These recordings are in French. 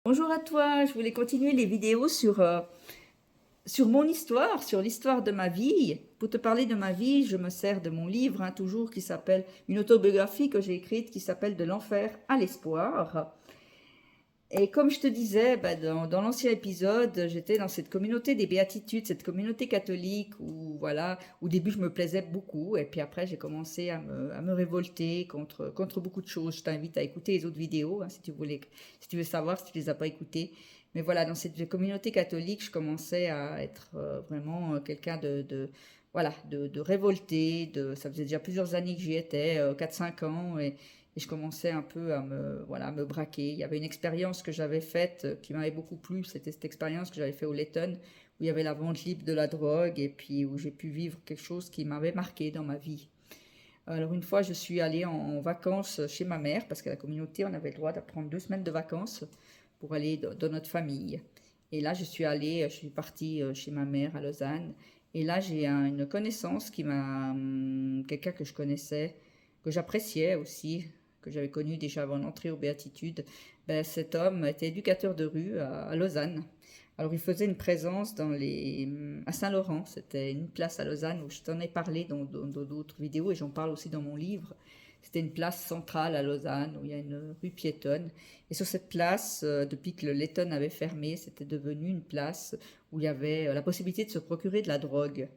Bonjour à toi, je voulais continuer les vidéos sur mon histoire, sur l'histoire de ma vie. Pour te parler de ma vie, je me sers de mon livre, toujours, qui s'appelle, une autobiographie que j'ai écrite qui s'appelle De l'enfer à l'espoir. Et comme je te disais, dans l'ancien épisode, j'étais dans cette communauté des béatitudes, cette communauté catholique où, voilà, au début je me plaisais beaucoup, et puis après j'ai commencé à me révolter contre beaucoup de choses. Je t'invite à écouter les autres vidéos, si tu veux savoir, si tu les as pas écoutées. Mais voilà, dans cette communauté catholique, je commençais à être vraiment quelqu'un voilà, de révolté. Ça faisait déjà plusieurs années que j'y étais, 4-5 ans, et je commençais un peu voilà, à me braquer. Il y avait une expérience que j'avais faite qui m'avait beaucoup plu. C'était cette expérience que j'avais faite au Letton, où il y avait la vente libre de la drogue et puis où j'ai pu vivre quelque chose qui m'avait marqué dans ma vie. Alors une fois, je suis allée en vacances chez ma mère, parce qu'à la communauté, on avait le droit de prendre 2 semaines de vacances pour aller dans notre famille. Et là, je suis partie chez ma mère à Lausanne. Et là, j'ai une connaissance quelqu'un que je connaissais, que j'appréciais aussi, que j'avais connu déjà avant d'entrer aux Béatitudes. Cet homme était éducateur de rue à Lausanne. Alors, il faisait une présence à Saint-Laurent. C'était une place à Lausanne où je t'en ai parlé dans d'autres vidéos et j'en parle aussi dans mon livre. C'était une place centrale à Lausanne où il y a une rue piétonne. Et sur cette place, depuis que le Letton avait fermé, c'était devenu une place où il y avait la possibilité de se procurer de la drogue.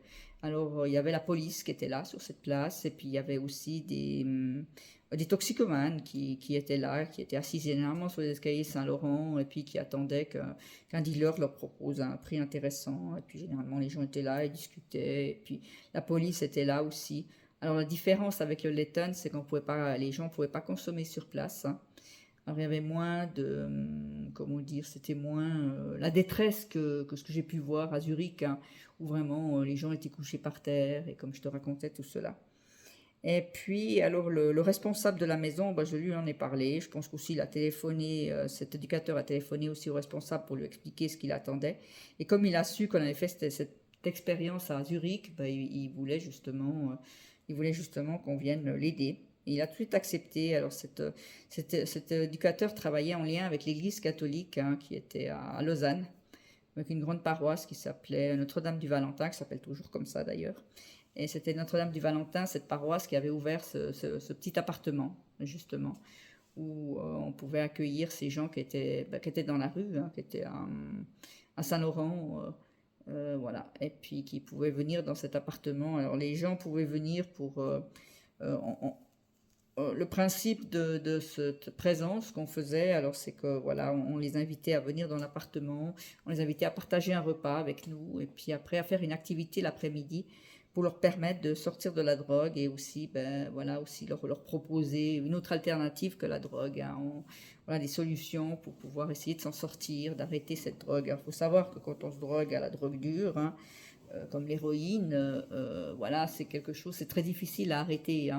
Alors, il y avait la police qui était là sur cette place, et puis il y avait aussi des toxicomanes qui étaient là, qui étaient assis généralement sur les escaliers Saint-Laurent, et puis qui attendaient qu'un dealer leur propose un prix intéressant. Et puis généralement, les gens étaient là, ils discutaient, et puis la police était là aussi. Alors la différence avec le Letton, c'est les gens ne pouvaient pas consommer sur place. Alors il y avait moins comment dire, c'était moins la détresse que ce que j'ai pu voir à Zurich, où vraiment les gens étaient couchés par terre, et comme je te racontais tout cela. Et puis, alors, le responsable de la maison, je lui en ai parlé. Je pense qu'aussi, il a téléphoné, cet éducateur a téléphoné aussi au responsable pour lui expliquer ce qu'il attendait. Et comme il a su qu'on avait fait cette expérience à Zurich, il voulait justement qu'on vienne l'aider. Et il a tout de suite accepté. Alors, cet éducateur travaillait en lien avec l'église catholique, qui était à Lausanne, avec une grande paroisse qui s'appelait Notre-Dame du Valentin, qui s'appelle toujours comme ça d'ailleurs. Et c'était Notre-Dame du Valentin, cette paroisse, qui avait ouvert ce petit appartement, justement, où on pouvait accueillir ces gens qui étaient dans la rue, qui étaient à Saint-Laurent, voilà, et puis qui pouvaient venir dans cet appartement. Alors les gens pouvaient venir pour... le principe de cette présence qu'on faisait, alors c'est que voilà, on les invitait à venir dans l'appartement, on les invitait à partager un repas avec nous, et puis après à faire une activité l'après-midi pour leur permettre de sortir de la drogue, et aussi, voilà, aussi leur proposer une autre alternative que la drogue, voilà, des solutions pour pouvoir essayer de s'en sortir, d'arrêter cette drogue. Il faut savoir que quand on se drogue à la drogue dure, comme l'héroïne, voilà, c'est quelque chose, c'est très difficile à arrêter.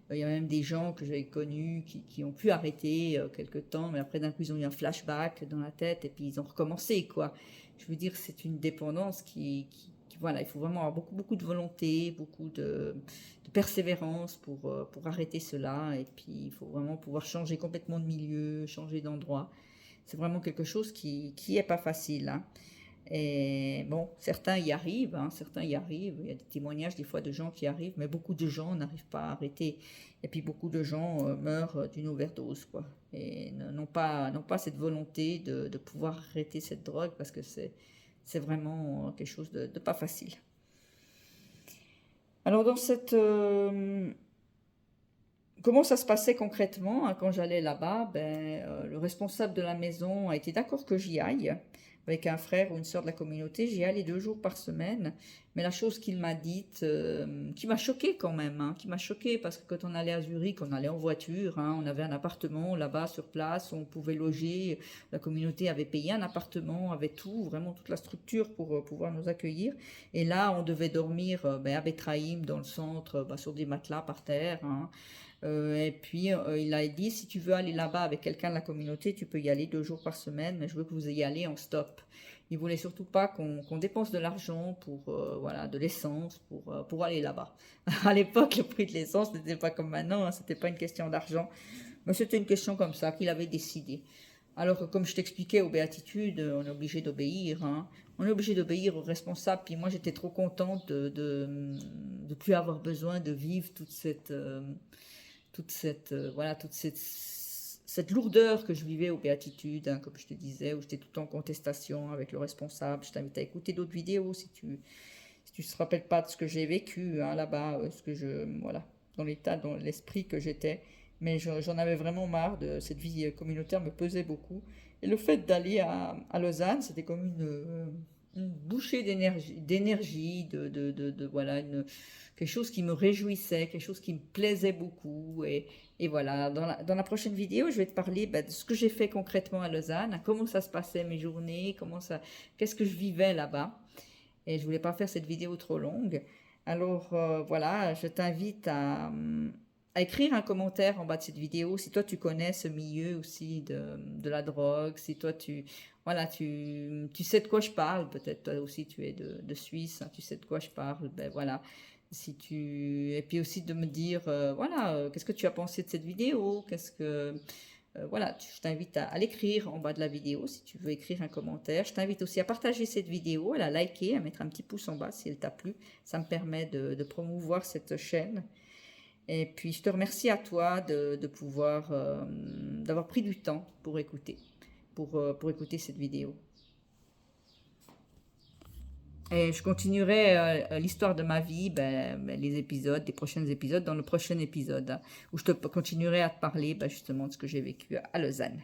Il y a même des gens que j'avais connus qui ont pu arrêter quelque temps, mais après d'un coup ils ont eu un flashback dans la tête et puis ils ont recommencé, quoi. Je veux dire, c'est une dépendance voilà, il faut vraiment avoir beaucoup, beaucoup de volonté, beaucoup de persévérance pour arrêter cela. Et puis il faut vraiment pouvoir changer complètement de milieu, changer d'endroit. C'est vraiment quelque chose qui est pas facile. Et bon, certains y arrivent, certains y arrivent. Il y a des témoignages des fois de gens qui arrivent, mais beaucoup de gens n'arrivent pas à arrêter. Et puis beaucoup de gens meurent d'une overdose, quoi. Et n'ont pas cette volonté de pouvoir arrêter cette drogue, parce que c'est vraiment quelque chose de pas facile. Alors comment ça se passait concrètement, quand j'allais là-bas? Le responsable de la maison a été d'accord que j'y aille avec un frère ou une sœur de la communauté. J'y allais 2 jours par semaine. Mais la chose qu'il m'a dite, qui m'a choquée quand même, qui m'a choquée, parce que quand on allait à Zurich, on allait en voiture, on avait un appartement là-bas sur place, on pouvait loger. La communauté avait payé un appartement, avait tout, vraiment toute la structure pour pouvoir nous accueillir. Et là, on devait dormir à Betraïm, dans le centre, sur des matelas par terre. Et puis, il a dit, si tu veux aller là-bas avec quelqu'un de la communauté, tu peux y aller 2 jours par semaine, mais je veux que vous ayez allé en stop. Il voulait surtout pas qu'on dépense de l'argent voilà, de l'essence pour aller là-bas. À l'époque, le prix de l'essence n'était pas comme maintenant, c'était pas une question d'argent, mais c'était une question comme ça qu'il avait décidé. Alors, comme je t'expliquais aux béatitudes, on est obligé d'obéir, hein. On est obligé d'obéir aux responsables. Puis moi, j'étais trop contente de plus avoir besoin de vivre cette lourdeur que je vivais aux béatitudes, hein, comme je te disais, où j'étais tout le temps en contestation avec le responsable. Je t'invite à écouter d'autres vidéos si tu ne te rappelles pas de ce que j'ai vécu, hein, là-bas, voilà, dans l'état, dans l'esprit que j'étais. Mais j'en avais vraiment marre de cette vie communautaire, me pesait beaucoup. Et le fait d'aller à Lausanne, c'était comme une bouchée d'énergie, voilà, quelque chose qui me réjouissait, quelque chose qui me plaisait beaucoup. Et voilà, dans la prochaine vidéo, je vais te parler de ce que j'ai fait concrètement à Lausanne, comment ça se passait mes journées, qu'est-ce que je vivais là-bas. Et je voulais pas faire cette vidéo trop longue. Alors voilà, je t'invite à écrire un commentaire en bas de cette vidéo si toi tu connais ce milieu aussi de la drogue, si toi voilà, tu sais de quoi je parle, peut-être toi aussi tu es de Suisse, hein, tu sais de quoi je parle, ben voilà. Et puis aussi de me dire, voilà, qu'est-ce que tu as pensé de cette vidéo, voilà, je t'invite à l'écrire en bas de la vidéo si tu veux écrire un commentaire. Je t'invite aussi à partager cette vidéo, à la liker, à mettre un petit pouce en bas si elle t'a plu. Ça me permet de promouvoir cette chaîne. Et puis, je te remercie à toi de pouvoir, d'avoir pris du temps pour écouter cette vidéo. Et je continuerai l'histoire de ma vie, les prochains épisodes, dans le prochain épisode, hein, où je continuerai à te parler justement de ce que j'ai vécu à Lausanne.